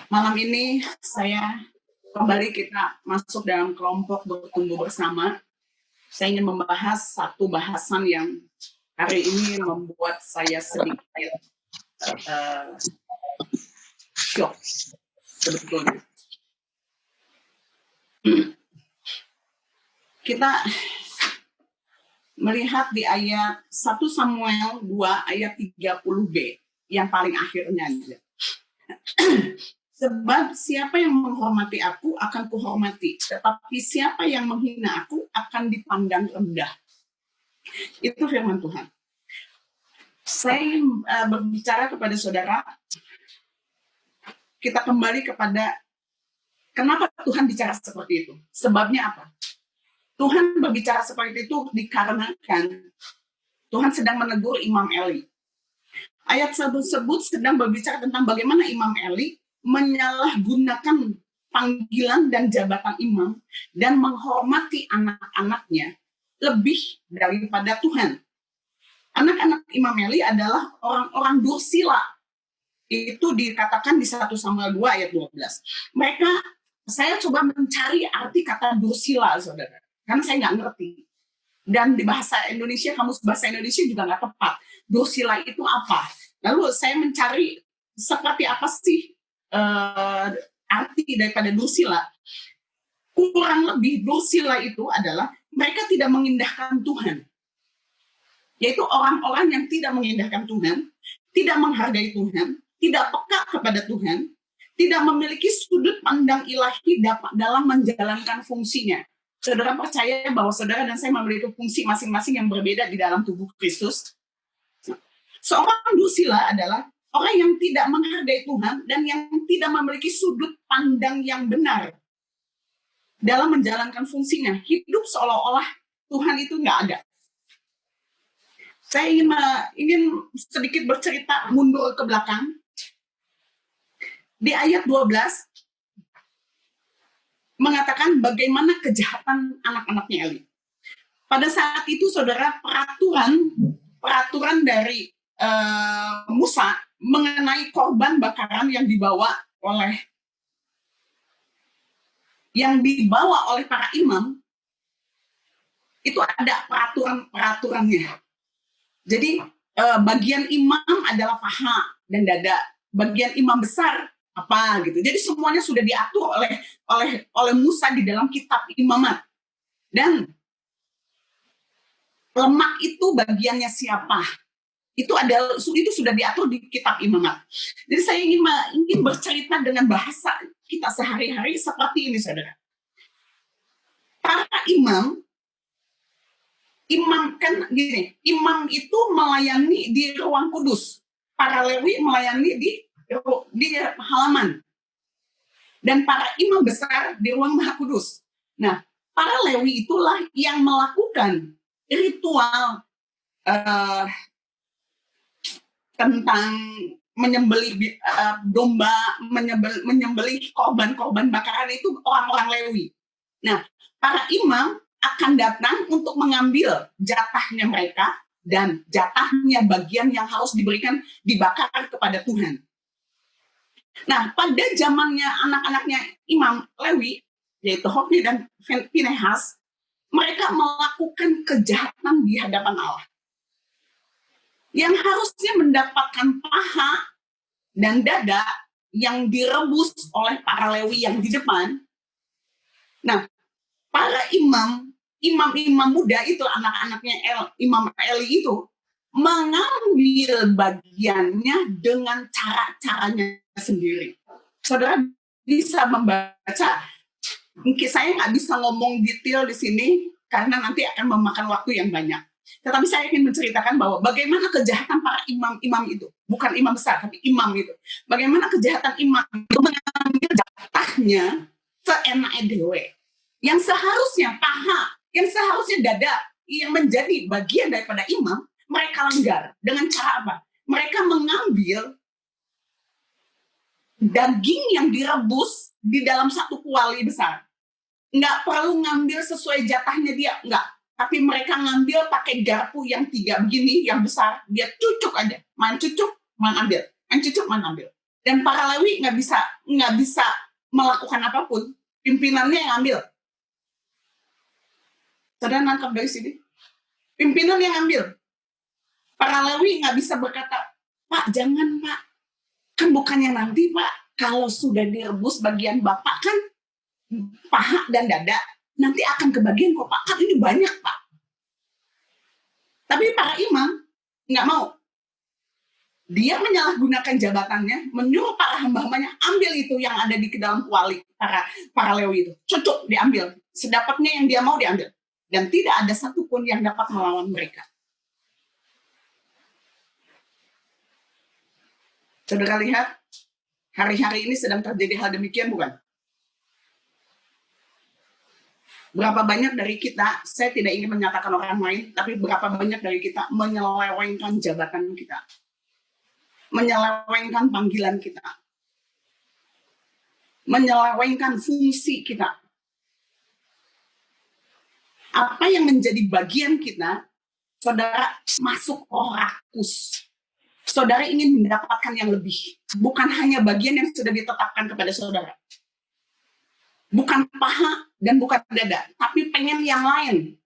Malam ini saya kembali kita masuk dalam kelompok bertumbuh bersama. Saya ingin membahas satu bahasan yang hari ini membuat saya sedikit shock sebetulnya. Kita melihat di ayat 1 Samuel 2 ayat 30b yang paling akhirnya. Sebab siapa yang menghormati aku akan kuhormati, tetapi siapa yang menghina aku akan dipandang rendah. Itu firman Tuhan. Saya berbicara kepada saudara, kita kembali kepada kenapa Tuhan bicara seperti itu. Sebabnya apa? Tuhan berbicara seperti itu dikarenakan Tuhan sedang menegur Imam Eli. Ayat tersebut sedang berbicara tentang bagaimana Imam Eli menyalahgunakan panggilan dan jabatan imam dan menghormati anak-anaknya lebih daripada Tuhan. Anak-anak Imam Eli adalah orang-orang dursila. Itu dikatakan di 1 Samuel 2 ayat 12. Saya coba mencari arti kata dursila, saudara. Karena saya nggak ngerti. Dan di bahasa Indonesia, kamus bahasa Indonesia juga nggak tepat. Dursila itu apa? Lalu saya mencari seperti apa sih arti daripada dursila. Kurang lebih dursila itu adalah mereka tidak mengindahkan Tuhan. Yaitu orang-orang yang tidak mengindahkan Tuhan, tidak menghargai Tuhan, tidak peka kepada Tuhan, tidak memiliki sudut pandang ilahi dalam menjalankan fungsinya. Saudara percaya bahwa saudara dan saya memiliki fungsi masing-masing yang berbeda di dalam tubuh Kristus? Seorang dursila adalah orang yang tidak menghargai Tuhan dan yang tidak memiliki sudut pandang yang benar dalam menjalankan fungsinya. Hidup seolah-olah Tuhan itu nggak ada. Saya ingin sedikit bercerita mundur ke belakang. Di ayat 12 mengatakan bagaimana kejahatan anak-anaknya Eli. Pada saat itu, saudara, peraturan dari Musa mengenai korban bakaran yang dibawa oleh para imam, itu ada peraturannya. Jadi bagian imam adalah paha dan dada, bagian imam besar apa gitu. Jadi semuanya sudah diatur oleh Musa di dalam kitab Imamat. Dan lemak itu bagiannya siapa? Itu sudah diatur di kitab Imamat. Jadi saya ingin bercerita dengan bahasa kita sehari-hari seperti ini, saudara. Para imam itu melayani di ruang kudus. Para Lewi melayani di halaman. Dan para imam besar di ruang maha kudus. Nah, para Lewi itulah yang melakukan ritual tentang menyembelih domba, menyembelih korban-korban bakaran itu orang-orang Lewi. Nah, para imam akan datang untuk mengambil jatahnya mereka dan jatahnya bagian yang harus dibakar kepada Tuhan. Nah, pada zamannya anak-anaknya Imam Lewi, yaitu Hofni dan Pinehas, mereka melakukan kejahatan di hadapan Allah. Yang harusnya mendapatkan paha dan dada yang direbus oleh para Lewi yang di depan. Nah, para imam muda itu, anak-anaknya Imam Eli itu, mengambil bagiannya dengan cara-caranya sendiri. Saudara bisa membaca, mungkin saya nggak bisa ngomong detail di sini, karena nanti akan memakan waktu yang banyak. Tetapi saya ingin menceritakan bahwa bagaimana kejahatan para imam itu, bukan imam besar, tapi imam itu. Bagaimana kejahatan imam itu mengambil jatahnya seenaknya dewe. Yang seharusnya paha, yang seharusnya dada, yang menjadi bagian daripada imam, mereka langgar. Dengan cara apa? Mereka mengambil daging yang direbus di dalam satu kuali besar. Nggak perlu ngambil sesuai jatahnya dia, nggak. Tapi mereka ngambil pakai garpu yang 3 begini, yang besar. Dia cucuk aja. Main cucuk, main ambil. Main cucuk, main ambil. Dan para Lewi nggak bisa melakukan apapun. Pimpinannya yang ambil. Saudara nangkap dari sini? Pimpinan yang ambil. Para Lewi nggak bisa berkata, Pak jangan Pak, kan bukannya nanti Pak, kalau sudah direbus bagian Bapak kan paha dan dada, nanti akan kebagian kok Pak, kan ini banyak Pak. Tapi para imam nggak mau. Dia menyalahgunakan jabatannya, menyuruh para hamba-hambanya ambil itu yang ada di dalam kuali para Lewi itu. Cocok diambil, sedapatnya yang dia mau diambil. Dan tidak ada satupun yang dapat melawan mereka. Saudara lihat, hari-hari ini sedang terjadi hal demikian bukan? Berapa banyak dari kita, saya tidak ingin menyatakan orang lain, tapi berapa banyak dari kita menyelewengkan jabatan kita. Menyelewengkan panggilan kita. Menyelewengkan fungsi kita. Apa yang menjadi bagian kita, saudara masuk roh rakus. Saudara ingin mendapatkan yang lebih. Bukan hanya bagian yang sudah ditetapkan kepada saudara. Bukan paha dan bukan dada. Tapi pengen yang lain.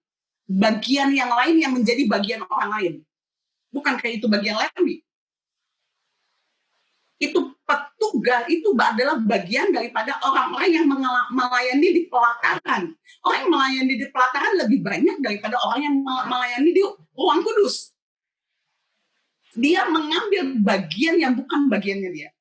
Bagian yang lain yang menjadi bagian orang lain. Bukankah itu bagian Lewi? Itu petugas, itu adalah bagian daripada orang-orang yang melayani di pelataran. Orang yang melayani di pelataran lebih banyak daripada orang yang melayani di ruang kudus. Dia mengambil bagian yang bukan bagiannya dia.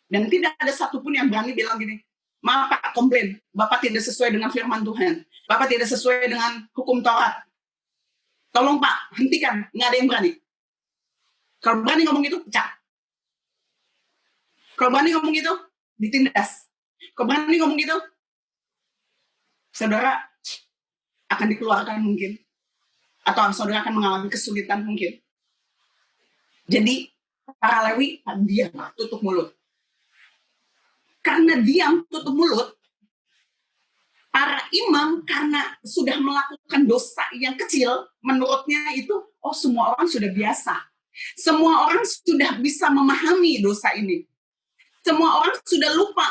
Dan tidak ada satupun yang berani bilang gini, maaf Pak, komplain, Bapak tidak sesuai dengan firman Tuhan. Bapak tidak sesuai dengan hukum Taurat. Tolong Pak, hentikan, nggak ada yang berani. Kalau berani ngomong itu, pecah. Kalau berani ngomong itu, ditindas. Kalau berani ngomong gitu, saudara akan dikeluarkan mungkin. Atau saudara akan mengalami kesulitan mungkin. Jadi, para Lewi, diam, tutup mulut. Karena diam, tutup mulut, para imam karena sudah melakukan dosa yang kecil, menurutnya itu, oh semua orang sudah biasa. Semua orang sudah bisa memahami dosa ini. Semua orang sudah lupa.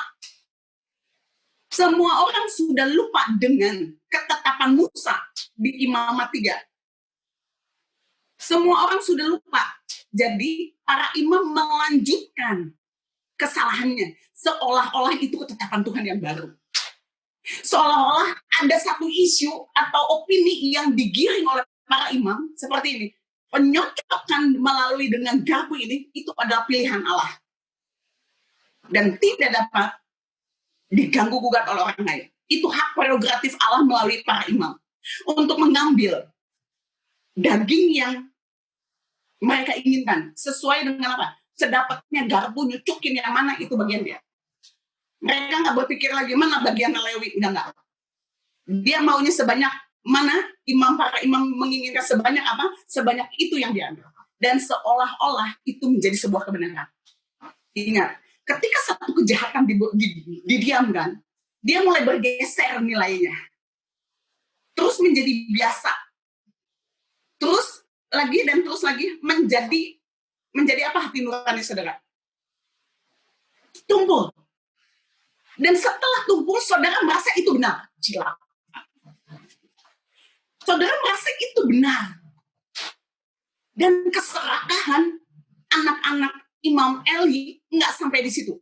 Semua orang sudah lupa dengan ketetapan Musa di Imamat 3. Semua orang sudah lupa. Jadi para imam melanjutkan kesalahannya. Seolah-olah itu ketetapan Tuhan yang baru. Seolah-olah ada satu isu atau opini yang digiring oleh para imam seperti ini. Penyocokan melalui dengan garpu ini, itu adalah pilihan Allah. Dan tidak dapat diganggu-gugat oleh orang lain. Itu hak prerogatif Allah melalui para imam. Untuk mengambil daging yang mereka inginkan. Sesuai dengan apa? Sedapatnya garpu, nyucukin yang mana, itu bagian dia. Mereka nggak berpikir lagi, mana bagian Lewi. Enggak. Dia maunya sebanyak mana, para imam menginginkan sebanyak apa, sebanyak itu yang diambil. Dan seolah-olah itu menjadi sebuah kebenaran. Ingat, ketika satu kejahatan didiamkan, dia mulai bergeser nilainya. Terus menjadi biasa. Terus lagi dan terus lagi menjadi apa hati nurani saudara? Tumpul. Dan setelah tumpul, saudara merasa itu benar. Cilak. Saudara merasa itu benar. Dan keserakahan anak-anak Imam Eli nggak sampai di situ.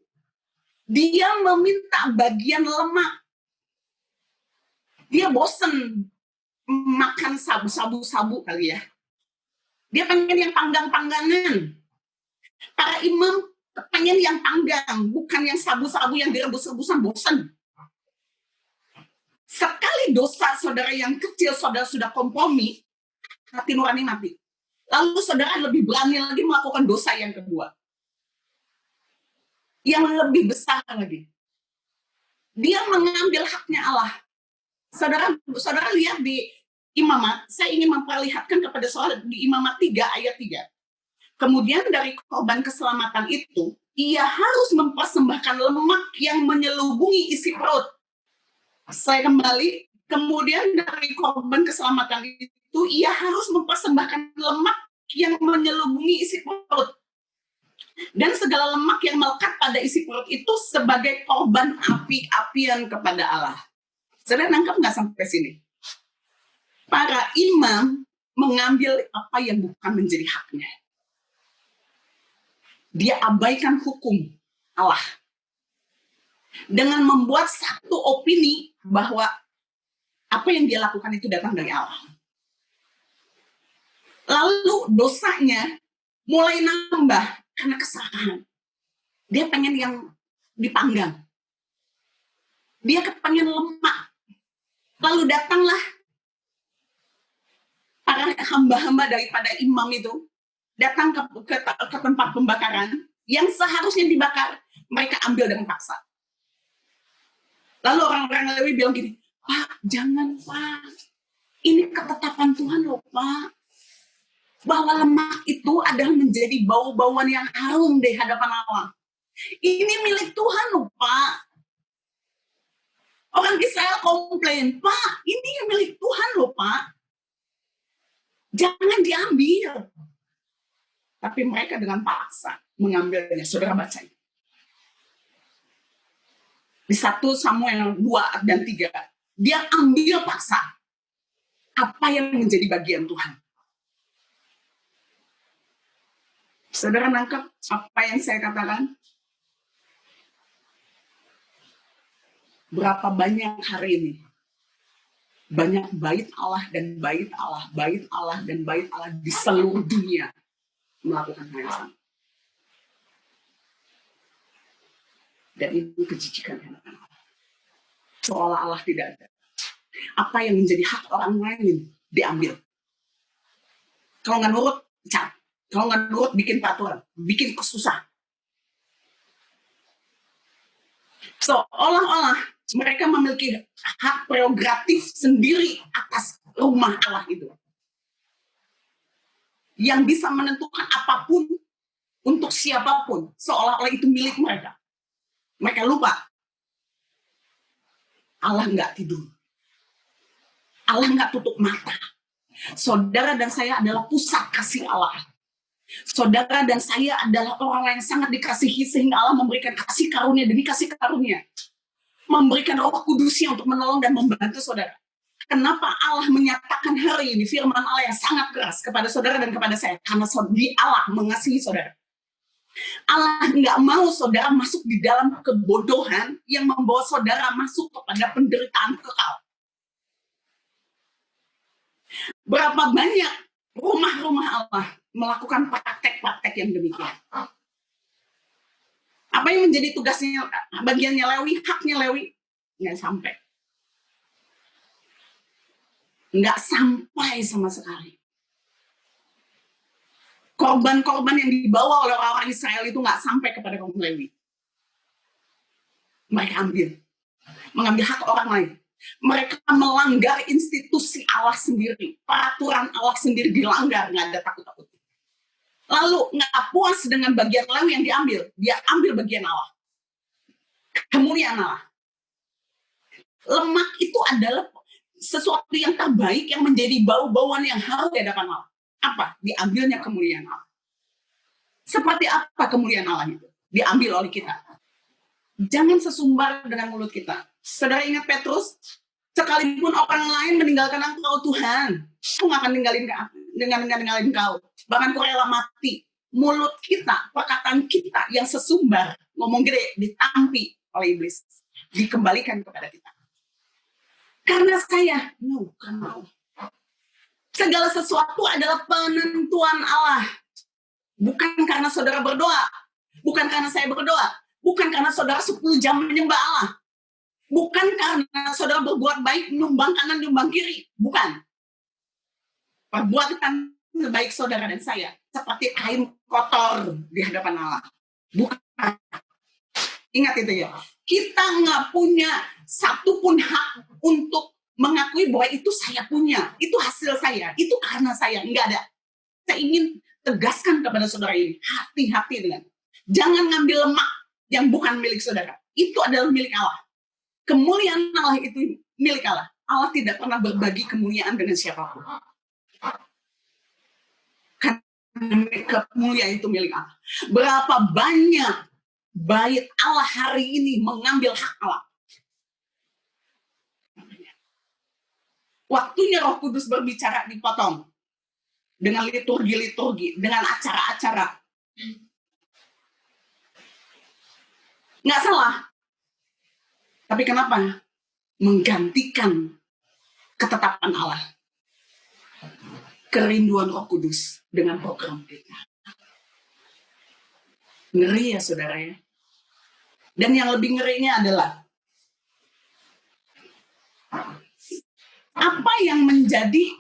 Dia meminta bagian lemak. Dia bosen makan sabu-sabu kali ya. Dia pengen yang panggang-panggangan. Para imam pengen yang panggang, bukan yang sabu-sabu yang direbus-rebusan, bosan. Sekali dosa saudara yang kecil, saudara sudah kompromi, hati nurani mati. Lalu saudara lebih berani lagi melakukan dosa yang kedua. Yang lebih besar lagi. Dia mengambil haknya Allah. Saudara lihat di Imamat, saya ingin memperlihatkan kepada saudara di Imamat 3 ayat 3. Kemudian dari korban keselamatan itu, ia harus mempersembahkan lemak yang menyelubungi isi perut. Saya kembali, kemudian dari korban keselamatan itu, ia harus mempersembahkan lemak yang menyelubungi isi perut. Dan segala lemak yang melekat pada isi perut itu sebagai korban api-apian kepada Allah. Saudara nangkap nggak sampai sini? Para imam mengambil apa yang bukan menjadi haknya. Dia abaikan hukum Allah dengan membuat satu opini bahwa apa yang dia lakukan itu datang dari Allah. Lalu dosanya mulai nambah karena kesalahan. Dia pengen yang dipanggang. Dia kepengen lemak. Lalu datanglah para hamba-hamba daripada imam itu datang ke tempat pembakaran yang seharusnya dibakar, mereka ambil dengan paksa. Lalu orang-orang Lewi bilang gini, Pak, jangan Pak, ini ketetapan Tuhan loh Pak, bahwa lemak itu adalah menjadi bau-bauan yang harum di hadapan Allah. Ini milik Tuhan loh Pak. Orang Israel komplain, Pak, ini milik Tuhan loh Pak, jangan diambil. Tapi mereka dengan paksa mengambilnya. Saudara baca itu. Di 1 Samuel 2 dan 3. Dia ambil paksa apa yang menjadi bagian Tuhan. Saudara nangkep apa yang saya katakan? Berapa banyak hari ini banyak bait Allah dan bait Allah, bait Allah dan bait Allah di seluruh dunia melakukan hal yang sama. Dan itu kejijikan hadapan Allah. Seolah Allah tidak ada. Apa yang menjadi hak orang lain diambil. Kalau nggak nurut, cat. Kalau nggak nurut, bikin peraturan, bikin kesusah. Seolah-olah mereka memiliki hak prerogatif sendiri atas rumah Allah itu. Yang bisa menentukan apapun untuk siapapun, seolah-olah itu milik mereka. Mereka lupa. Allah nggak tidur. Allah nggak tutup mata. Saudara dan saya adalah pusat kasih Allah. Saudara dan saya adalah orang yang sangat dikasihi sehingga Allah memberikan kasih karunia demi kasih karunia. Memberikan Roh Kudusnya untuk menolong dan membantu saudara. Kenapa Allah menyatakan hari ini firman Allah yang sangat keras kepada saudara dan kepada saya? Karena Allah mengasihi saudara. Allah nggak mau saudara masuk di dalam kebodohan yang membawa saudara masuk kepada penderitaan kekal. Berapa banyak rumah-rumah Allah melakukan praktek-praktek yang demikian. Apa yang menjadi tugasnya, bagiannya Lewi, haknya Lewi? Nggak sampai. Nggak sampai sama sekali. Korban-korban yang dibawa oleh orang Israel itu nggak sampai kepada kaum Lewi. Mereka mengambil hak orang lain. Mereka melanggar institusi Allah sendiri. Peraturan Allah sendiri dilanggar, nggak ada takut-takut. Lalu nggak puas dengan bagian Lewi yang diambil, dia ambil bagian Allah. Kemuliaan Allah. Lemak itu adalah sesuatu yang terbaik yang menjadi bau-bauan yang harum di hadapan Allah. Apa? Diambilnya kemuliaan Allah. Seperti apa kemuliaan Allah itu? Diambil oleh kita. Jangan sesumbar dengan mulut kita. Saudara ingat Petrus? Sekalipun orang lain meninggalkan engkau Tuhan, aku nggak akan ninggalin engkau. Bahkan aku rela mati. Mulut kita, perkataan kita yang sesumbar, ngomong gede, ditampi oleh iblis. Dikembalikan kepada kita. Karena saya, bukan mau. Segala sesuatu adalah penentuan Allah. Bukan karena saudara berdoa. Bukan karena saya berdoa. Bukan karena saudara 10 jam menyembah Allah. Bukan karena saudara berbuat baik, nyumbang kanan, nyumbang kiri. Bukan. Perbuatan baik saudara dan saya seperti kain kotor di hadapan Allah. Bukan. Ingat itu ya. Kita nggak punya satupun hak untuk mengakui bahwa itu saya punya. Itu hasil saya. Itu karena saya. Nggak ada. Saya ingin tegaskan kepada saudara ini. Hati-hati dengan. Jangan ngambil lemak yang bukan milik saudara. Itu adalah milik Allah. Kemuliaan Allah itu milik Allah. Allah tidak pernah berbagi kemuliaan dengan siapapun. Kemuliaan itu milik Allah. Berapa banyak bait Allah hari ini mengambil hak Allah. Waktunya Roh Kudus berbicara dipotong dengan liturgi-liturgi, dengan acara-acara. Nggak salah. Tapi kenapa? Menggantikan ketetapan Allah. Kerinduan Roh Kudus dengan program kita. Ngeri ya saudara ya. Dan yang lebih ngerinya adalah apa yang menjadi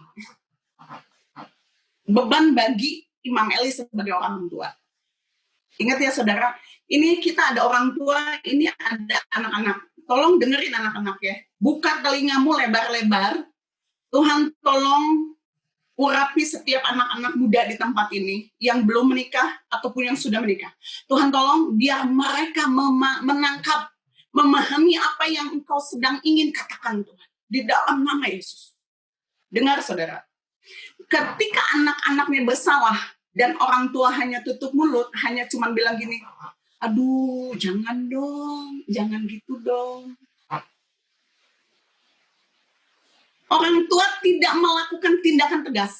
beban bagi Imam Eli sebagai orang tua. Ingat ya saudara, ini kita ada orang tua, ini ada anak-anak. Tolong dengerin anak-anak ya. Buka telingamu lebar-lebar. Tuhan tolong urapi setiap anak-anak muda di tempat ini yang belum menikah ataupun yang sudah menikah. Tuhan tolong biar mereka menangkap, memahami apa yang Engkau sedang ingin katakan Tuhan. Di dalam nama Yesus. Dengar saudara, ketika anak-anaknya bersalah dan orang tua hanya tutup mulut, hanya cuma bilang gini, aduh jangan dong, jangan gitu dong. Orang tua tidak melakukan tindakan tegas.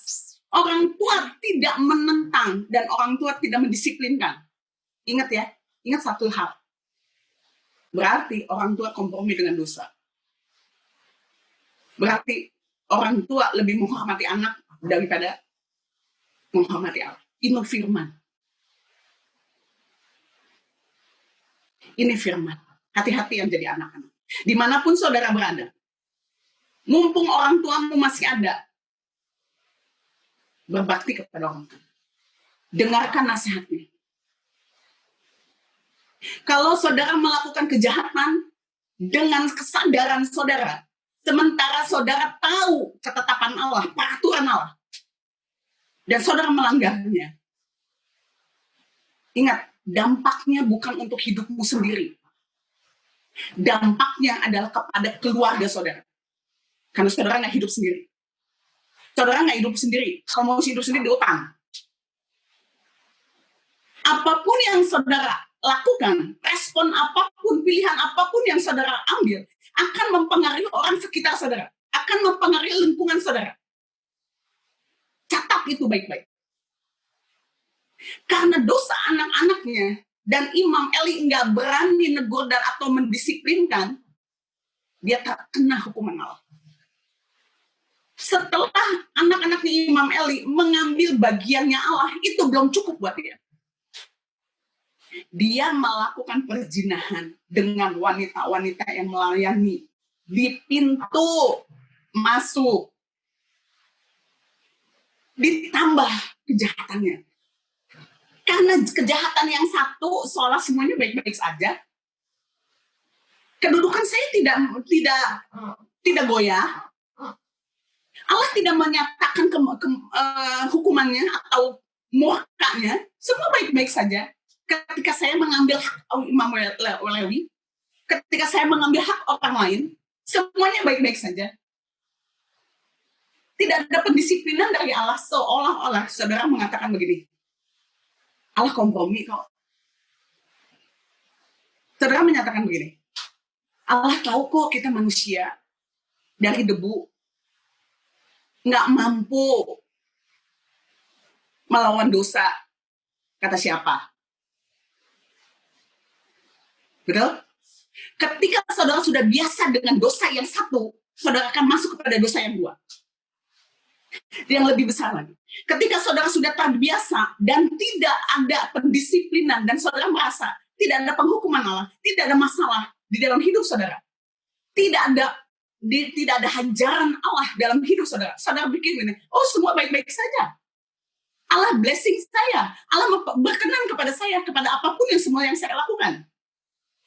Orang tua tidak menentang dan orang tua tidak mendisiplinkan. Ingat ya, ingat satu hal. Berarti orang tua kompromi dengan dosa. Berarti orang tua lebih menghormati anak daripada menghormati Allah. Ini firman. Ini firman. Hati-hati yang jadi anak-anak. Dimanapun saudara berada. Mumpung orang tuamu masih ada, berbakti kepada orang tua. Dengarkan nasihatnya. Kalau saudara melakukan kejahatan dengan kesadaran saudara, sementara saudara tahu ketetapan Allah, peraturan Allah, dan saudara melanggarnya, ingat, dampaknya bukan untuk hidupmu sendiri. Dampaknya adalah kepada keluarga saudara. Karena saudara nggak hidup sendiri. Saudara nggak hidup sendiri. Kalau mau hidup sendiri, diutang. Apapun yang saudara lakukan, respon apapun, pilihan apapun yang saudara ambil, akan mempengaruhi orang sekitar saudara. Akan mempengaruhi lingkungan saudara. Catat itu baik-baik. Karena dosa anak-anaknya, dan Imam Eli nggak berani negur dan atau mendisiplinkan, dia terkena hukuman Allah. Setelah anak-anaknya Imam Eli mengambil bagiannya Allah, itu belum cukup buat dia. Dia melakukan perzinahan dengan wanita-wanita yang melayani di pintu masuk. Ditambah kejahatannya. Karena kejahatan yang satu seolah semuanya baik-baik saja. Kedudukan saya tidak goyah. Allah tidak menyatakan hukumannya atau murkanya, semua baik-baik saja. Ketika saya mengambil hak Imam Lewi, ketika saya mengambil hak orang lain, semuanya baik-baik saja. Tidak ada pendisiplinan dari Allah, seolah-olah saudara mengatakan begini, Allah kompromi kok. Saudara menyatakan begini, Allah tahu kok kita manusia, dari debu, nggak mampu melawan dosa, kata siapa? Betul? Ketika saudara sudah biasa dengan dosa yang satu, saudara akan masuk kepada dosa yang dua. Yang lebih besar lagi. Ketika saudara sudah terbiasa dan tidak ada pendisiplinan dan saudara merasa tidak ada penghukuman Allah, tidak ada masalah di dalam hidup saudara, tidak ada hajaran Allah dalam hidup saudara. Saudara pikir ini, oh semua baik-baik saja. Allah blessing saya, Allah berkenan kepada saya, kepada apapun yang semua yang saya lakukan.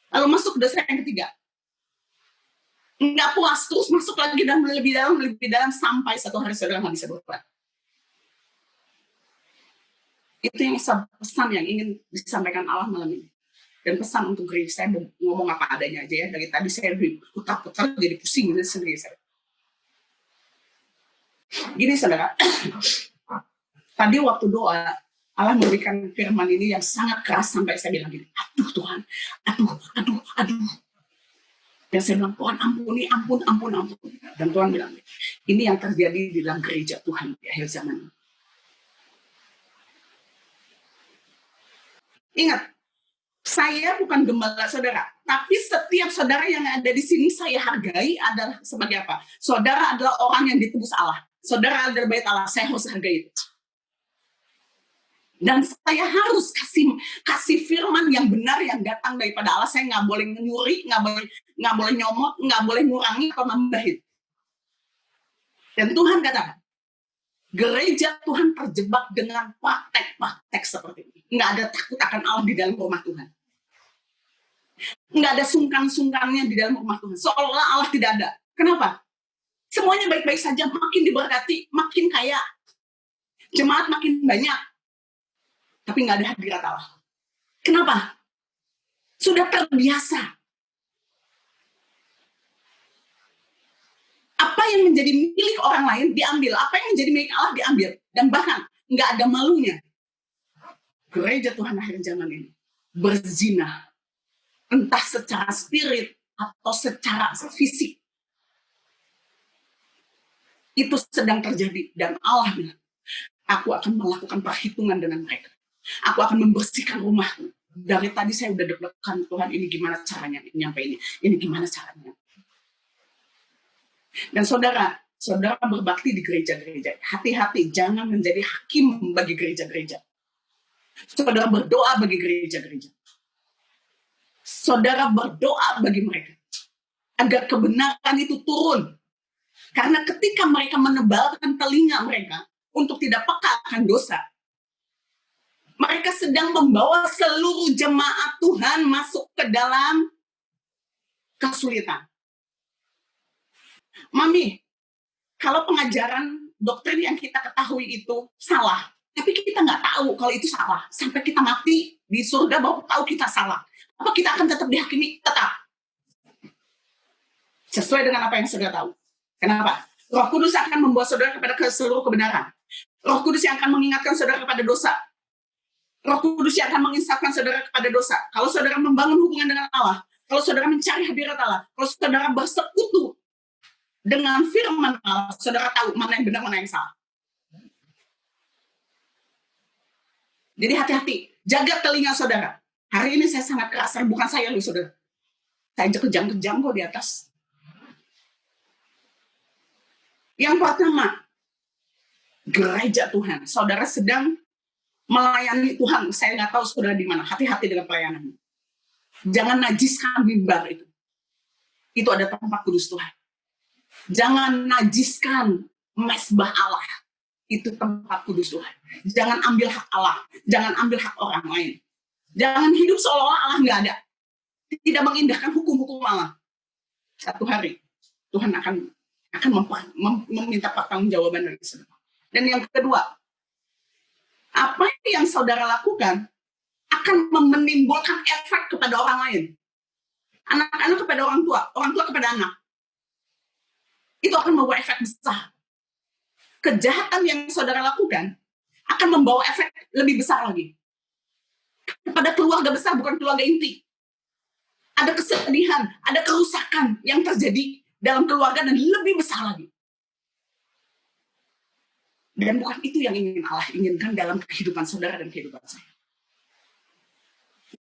Lalu masuk ke dosa yang ketiga. Nggak puas, terus masuk lagi dan lebih dalam sampai satu hari saudara nggak bisa berbuat. Itu yang pesan yang ingin disampaikan Allah malam ini. Dan pesan untuk diri saya ngomong apa adanya aja ya. Dari tadi saya putar-putar jadi pusing sendiri saya. Gini saudara, tadi waktu doa, Allah memberikan firman ini yang sangat keras sampai saya bilang gini, aduh Tuhan, aduh. Dan saya bilang, Tuhan ampuni, ampun. Dan Tuhan bilang, ini yang terjadi di dalam gereja Tuhan di akhir zaman. Ingat, saya bukan gembala saudara, tapi setiap saudara yang ada di sini saya hargai adalah sebagai apa? Saudara adalah orang yang ditebus Allah. Saudara adalah bait Allah, saya harus hargai itu. Dan saya harus kasih firman yang benar yang datang daripada Allah. Saya nggak boleh nyuri, nggak boleh nyomot, nggak boleh ngurangi atau nambahin. Dan Tuhan katakan, gereja Tuhan terjebak dengan praktek seperti ini. Nggak ada takut akan Allah di dalam rumah Tuhan. Nggak ada sungkan-sungkannya di dalam rumah Tuhan. Seolah-olah Allah tidak ada. Kenapa? Semuanya baik-baik saja, makin diberkati, makin kaya. Jemaat makin banyak. Tapi nggak ada hadirat Allah. Kenapa? Sudah terbiasa. Apa yang menjadi milik orang lain diambil. Apa yang menjadi milik Allah diambil. Dan bahkan nggak ada malunya. Gereja Tuhan akhir zaman ini berzina. Entah secara spirit atau secara fisik. Itu sedang terjadi. Dan Allah bilang, aku akan melakukan perhitungan dengan mereka. Aku akan membersihkan rumahku. Dari tadi saya udah deg-degan, Tuhan ini gimana caranya nyampe ini gimana caranya. Dan saudara berbakti di gereja-gereja. Hati-hati, jangan menjadi hakim bagi gereja-gereja. Saudara berdoa bagi gereja-gereja. Saudara berdoa bagi mereka. Agar kebenaran itu turun. Karena ketika mereka menebalkan telinga mereka untuk tidak peka akan dosa, mereka sedang membawa seluruh jemaat Tuhan masuk ke dalam kesulitan. Mami, kalau pengajaran doktrin yang kita ketahui itu salah, tapi kita nggak tahu kalau itu salah. Sampai kita mati di surga baru tahu kita salah. Apa kita akan tetap dihakimi? Tetap. Sesuai dengan apa yang saudara tahu. Kenapa? Roh Kudus akan membawa saudara kepada seluruh kebenaran. Roh Kudus yang akan mengingatkan saudara kepada dosa. Roh Kudus yang akan menginsafkan saudara kepada dosa. Kalau saudara membangun hubungan dengan Allah, kalau saudara mencari hadirat Allah, kalau saudara bersekutu dengan firman Allah, saudara tahu mana yang benar, mana yang salah. Jadi hati-hati, jaga telinga saudara. Hari ini saya sangat keras, bukan saya loh saudara. Saya kejam-kejam kok di atas. Yang pertama, gereja Tuhan. Saudara sedang melayani Tuhan. Saya nggak tahu saudara di mana. Hati-hati dengan pelayanannya. Jangan najiskan mimbar itu. Itu ada tempat kudus Tuhan. Jangan najiskan mesbah Allah. Itu tempat kudus Tuhan. Jangan ambil hak Allah. Jangan ambil hak orang lain. Jangan hidup seolah-olah Allah nggak ada. Tidak mengindahkan hukum-hukum Allah. Satu hari Tuhan akan meminta pertanggungjawaban dari saudara. Dan yang kedua, apa yang saudara lakukan akan menimbulkan efek kepada orang lain. Anak-anak kepada orang tua kepada anak. Itu akan membawa efek besar. Kejahatan yang saudara lakukan akan membawa efek lebih besar lagi. Kepada keluarga besar, bukan keluarga inti. Ada kesedihan, ada kerusakan yang terjadi dalam keluarga dan lebih besar lagi. Dan bukan itu yang ingin Allah inginkan dalam kehidupan saudara dan kehidupan saya.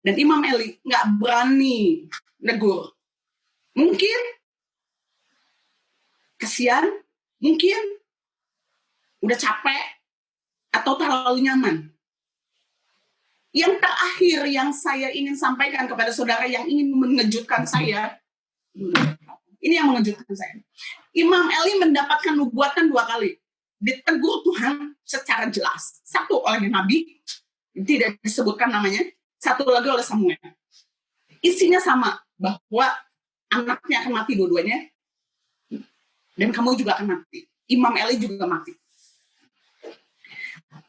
Dan Imam Eli nggak berani negur. Mungkin kasihan, mungkin udah capek, atau terlalu nyaman. Yang terakhir yang saya ingin sampaikan kepada saudara yang ingin mengejutkan saya, ini yang mengejutkan saya. Imam Eli mendapatkan nubuatan 2 kali. Ditegur Tuhan secara jelas. Satu oleh Nabi, tidak disebutkan namanya. Satu lagi oleh Samuel. Isinya sama, bahwa anaknya akan mati dua-duanya. Dan kamu juga akan mati. Imam Eli juga mati.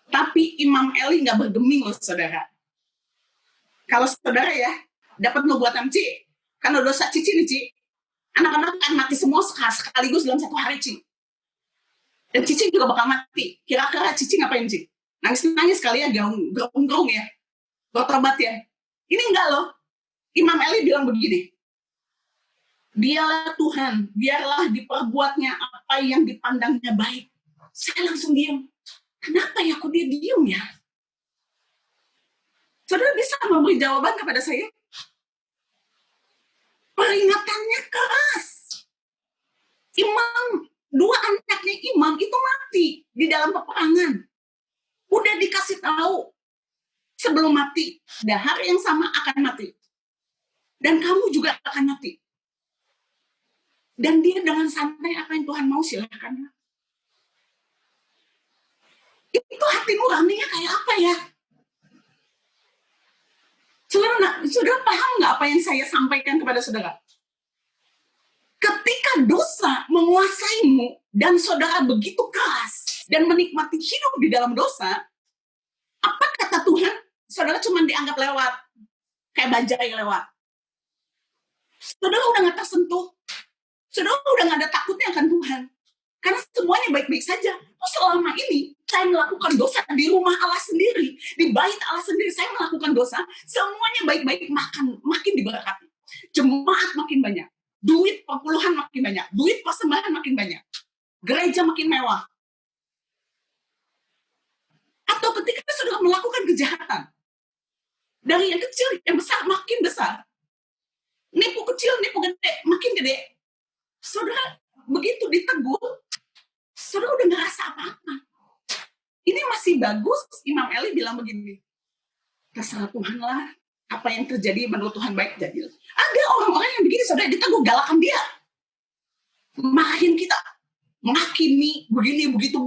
Tapi Imam Eli nggak bergeming loh saudara. Kalau saudara ya, dapat nubuatan Ci, karena dosa Cici nih Ci, anak-anak akan mati semua sekaligus dalam 1 hari Ci. Dan Cici juga bakal mati. Kira-kira Cici ngapain Ci? Nangis-nangis kali ya, gerung-gerung ya, bertobat ya. Ini enggak loh. Imam Eli bilang begini, dialah Tuhan, biarlah diperbuatnya apa yang dipandangnya baik. Saya langsung diam. Kenapa ya kok dia diam ya? Saudara bisa memberi jawaban kepada saya? Peringatannya keras. Dua anaknya imam itu mati di dalam peperangan. Udah dikasih tahu sebelum mati, dah hari yang sama akan mati. Dan kamu juga akan mati. Dan dia dengan santai, apa yang Tuhan mau silakan. Itu hati nuraninya kayak apa ya? Saudara paham nggak apa yang saya sampaikan kepada saudara? Ketika dosa menguasaimu dan saudara begitu keras dan menikmati hidup di dalam dosa, apa kata Tuhan? Saudara cuma dianggap lewat, kayak bajai lewat. Saudara udah nggak tersentuh. Saudara udah nggak ada takutnya akan Tuhan. Karena semuanya baik-baik saja. Selama ini saya melakukan dosa di rumah Allah sendiri, di bait Allah sendiri saya melakukan dosa, semuanya baik-baik, makin diberkati. Jemaat makin banyak, duit perpuluhan makin banyak, duit persembahan makin banyak, gereja makin mewah. Atau ketika sudah melakukan kejahatan, dari yang kecil, yang besar makin besar, nipu kecil, nipu gede, makin gede. Saudara begitu ditegur, saudara udah ngerasa apa-apa. Ini masih bagus, Imam Eli bilang begini, terserah Tuhan lah, apa yang terjadi menurut Tuhan baik jadilah. Ada orang-orang yang begini, saudara ditegur, galakan dia. Marahin kita, menghakimi, begini, begitu,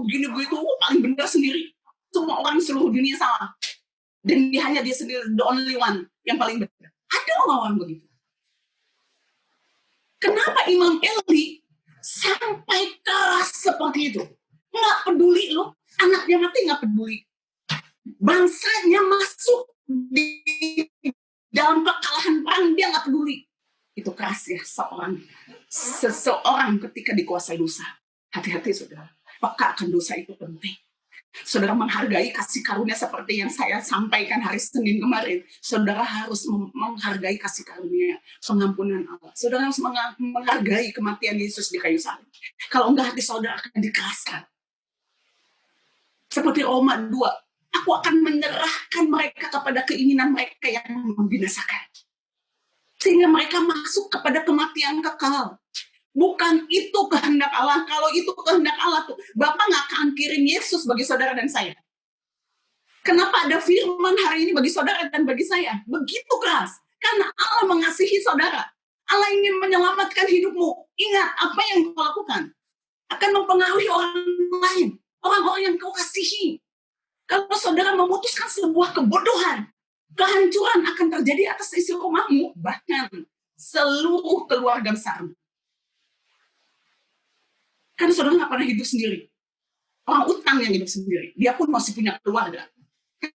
paling benar sendiri. Semua orang seluruh dunia salah. Dan hanya dia sendiri, the only one, yang paling benar. Ada orang-orang begitu. Kenapa Imam Eli sampai keras seperti itu? Nggak peduli loh, anaknya mati nggak peduli. Bangsanya masuk di dalam kekalahan perang, dia nggak peduli. Itu keras ya seseorang ketika dikuasai dosa. Hati-hati saudara, peka akan dosa itu penting. Saudara menghargai kasih karunia seperti yang saya sampaikan hari Senin kemarin. Saudara harus menghargai kasih karunia, pengampunan Allah. Saudara harus menghargai kematian Yesus di kayu salib. Kalau enggak, hati saudara akan dikeraskan. Seperti Roma 2, aku akan menyerahkan mereka kepada keinginan mereka yang membinasakan. Sehingga mereka masuk kepada kematian kekal. Bukan itu kehendak Allah. Kalau itu kehendak Allah tuh, Bapak nggak akan kirim Yesus bagi saudara dan saya. Kenapa ada firman hari ini bagi saudara dan bagi saya? Begitu keras. Karena Allah mengasihi saudara. Allah ingin menyelamatkan hidupmu. Ingat, apa yang kau lakukan akan mempengaruhi orang lain. Orang-orang yang kau kasihi. Kalau saudara memutuskan sebuah kebodohan, kehancuran akan terjadi atas isi rumahmu, bahkan seluruh keluarga besarmu. Karena saudara nggak pernah hidup sendiri. Orang utang yang hidup sendiri. Dia pun masih punya keluarga.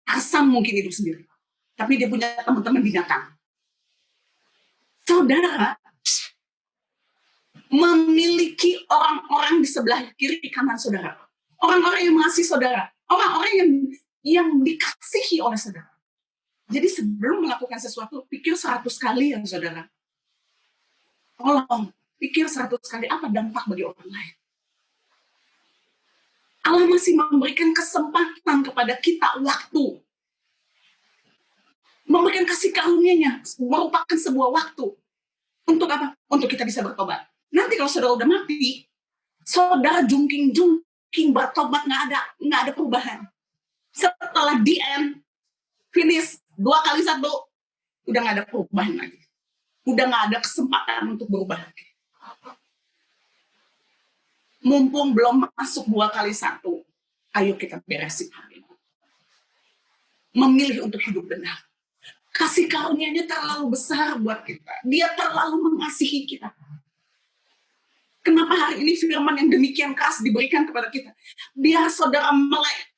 Asam mungkin hidup sendiri. Tapi dia punya teman-teman binatang. Saudara memiliki orang-orang di sebelah kiri kanan saudara. Orang-orang yang mengasihi saudara. Orang-orang yang dikasihi oleh saudara. Jadi sebelum melakukan sesuatu, pikir 100 kali ya saudara. Tolong, pikir 100 kali apa dampak bagi orang lain. Allah masih memberikan kesempatan kepada kita waktu. Memberikan kasih karunia-Nya merupakan sebuah waktu. Untuk apa? Untuk kita bisa bertobat. Nanti kalau saudara udah mati, saudara jungking bertobat, nggak ada perubahan. Setelah the end, finish 2 kali 1, udah nggak ada perubahan lagi. Udah nggak ada kesempatan untuk berubah lagi. Mumpung belum masuk 2 kali 1, ayo kita beresin hari ini. Memilih untuk hidup benar. Kasih karunia-Nya terlalu besar buat kita. Dia terlalu mengasihi kita. Kenapa hari ini firman yang demikian keras diberikan kepada kita? Biar saudara melek.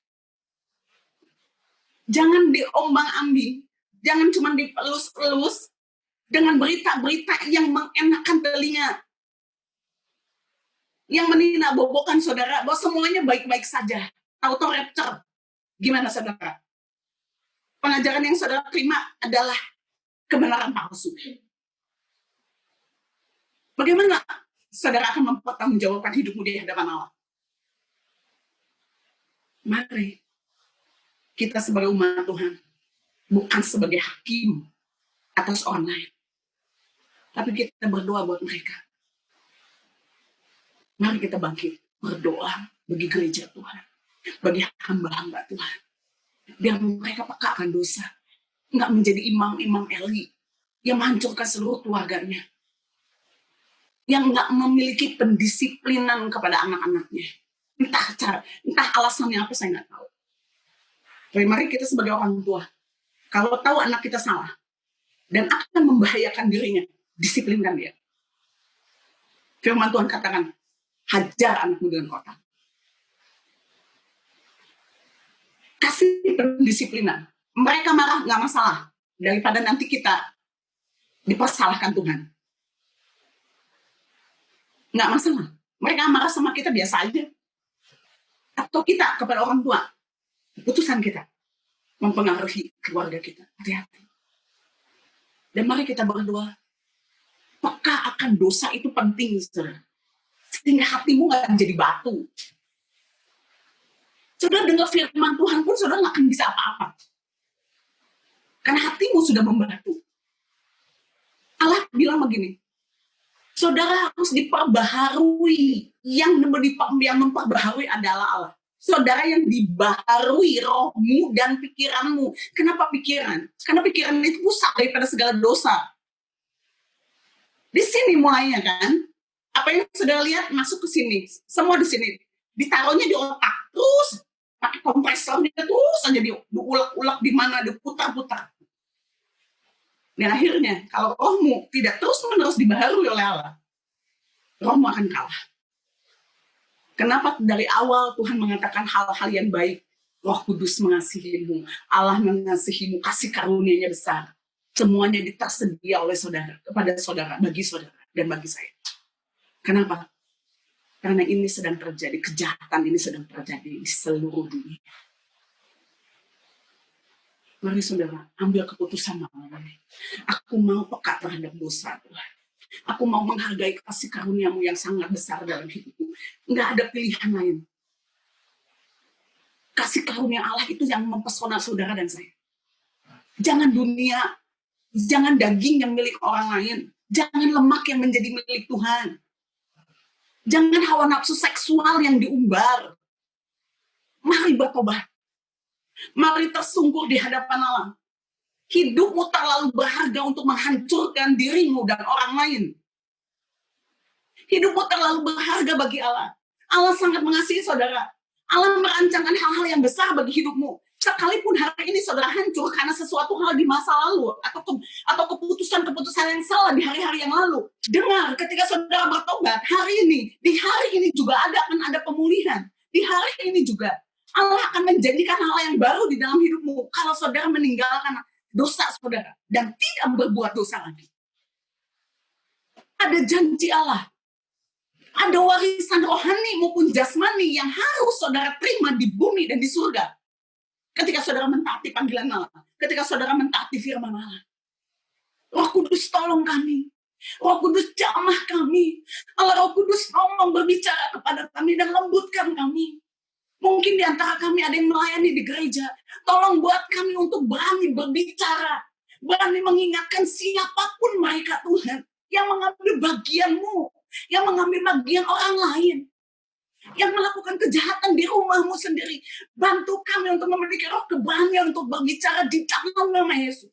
Jangan diombang-ambing. Jangan cuma dipelus-pelus dengan berita-berita yang mengenakan telinga. Yang meninabobokan saudara bahwa semuanya baik-baik saja. Tahu-tahu rapture. Gimana saudara? Pengajaran yang saudara terima adalah kebenaran palsu. Bagaimana saudara akan mempertanggungjawabkan hidupmu di hadapan Allah? Mari kita sebagai umat Tuhan bukan sebagai hakim atas orang lain, tapi kita berdoa buat mereka. Mari kita bangkit berdoa bagi gereja Tuhan, bagi hamba-hamba Tuhan, biar mereka peka akan dosa, nggak menjadi imam-imam Eli yang menghancurkan seluruh keluarganya, yang nggak memiliki pendisiplinan kepada anak-anaknya. Entah alasannya apa, saya nggak tahu. Tapi mari kita sebagai orang tua, kalau tahu anak kita salah dan akan membahayakan dirinya, disiplinkan dia. Firman Tuhan katakan, hajar anakmu dengan kotak. Kasih pendisiplinan. Mereka marah nggak masalah, daripada nanti kita dipersalahkan Tuhan. Nggak masalah. Mereka marah sama kita biasa aja. Atau kita kepada orang tua, keputusan kita mempengaruhi keluarga kita. Hati-hati. Dan mari kita berdoa. Peka akan dosa itu penting, saudara. Sehingga hatimu nggak menjadi batu. Saudara dengar firman Tuhan pun saudara nggak akan bisa apa-apa. Karena hatimu sudah membatu. Allah bilang begini, saudara harus diperbaharui. Yang memperbaharui adalah Allah. Saudara yang dibaharui rohmu dan pikiranmu. Kenapa pikiran? Karena pikiran itu pusat daripada segala dosa. Di sini mulainya kan. Apa yang saudara lihat masuk ke sini. Semua di sini. Ditaruhnya di otak. Terus pakai kompresornya terus aja diulek-ulek di mana, diputar-putar. Dan akhirnya kalau rohmu tidak terus-menerus dibaharui oleh Allah, rohmu akan kalah. Kenapa dari awal Tuhan mengatakan hal-hal yang baik? Roh Kudus mengasihimu, Allah mengasihimu, kasih karunia-Nya besar. Semuanya tersedia oleh saudara, kepada saudara, bagi saudara, dan bagi saya. Kenapa? Karena ini sedang terjadi, kejahatan ini sedang terjadi di seluruh dunia. Mari saudara, ambil keputusan malam ini. Aku mau peka terhadap dosa Tuhan. Aku mau menghargai kasih karunia-Mu yang sangat besar dalam hidupku. Nggak ada pilihan lain. Kasih karunia Allah itu yang mempesona saudara dan saya. Jangan dunia, jangan daging yang milik orang lain. Jangan lemak yang menjadi milik Tuhan. Jangan hawa nafsu seksual yang diumbar. Mari bertobat. Mari tersungkur di hadapan Allah. Hidupmu terlalu berharga untuk menghancurkan dirimu dan orang lain. Hidupmu terlalu berharga bagi Allah. Allah sangat mengasihi saudara. Allah merancangkan hal-hal yang besar bagi hidupmu. Sekalipun hari ini saudara hancur karena sesuatu hal di masa lalu atau keputusan-keputusan yang salah di hari-hari yang lalu. Dengar, ketika saudara bertobat hari ini, di hari ini juga akan ada pemulihan. Di hari ini juga Allah akan menjanjikan hal yang baru di dalam hidupmu kalau saudara meninggalkan dosa saudara dan tidak berbuat dosa lagi. Ada janji Allah. Ada warisan rohani maupun jasmani yang harus saudara terima di bumi dan di surga. Ketika saudara mentaati panggilan Allah. Ketika saudara mentaati firman Allah. Roh Kudus tolong kami. Roh Kudus jamah kami. Allah Roh Kudus tolong berbicara kepada kami dan lembutkan kami. Mungkin di antara kami ada yang melayani di gereja. Tolong buat kami untuk berani berbicara. Berani mengingatkan siapapun mereka Tuhan. Yang mengambil bagianmu. Yang mengambil bagian orang lain. Yang melakukan kejahatan di rumahmu sendiri. Bantu kami untuk memiliki roh keberanian untuk berbicara di dalam nama Yesus.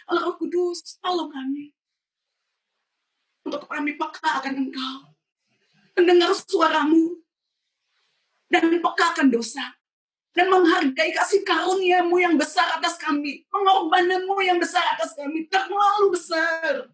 Allah Roh Kudus, tolong kami. Untuk kami peka akan Engkau. Mendengar suaramu. Dan peka akan dosa. Dan menghargai kasih karunia-Mu yang besar atas kami. Pengorbananmu yang besar atas kami. Terlalu besar.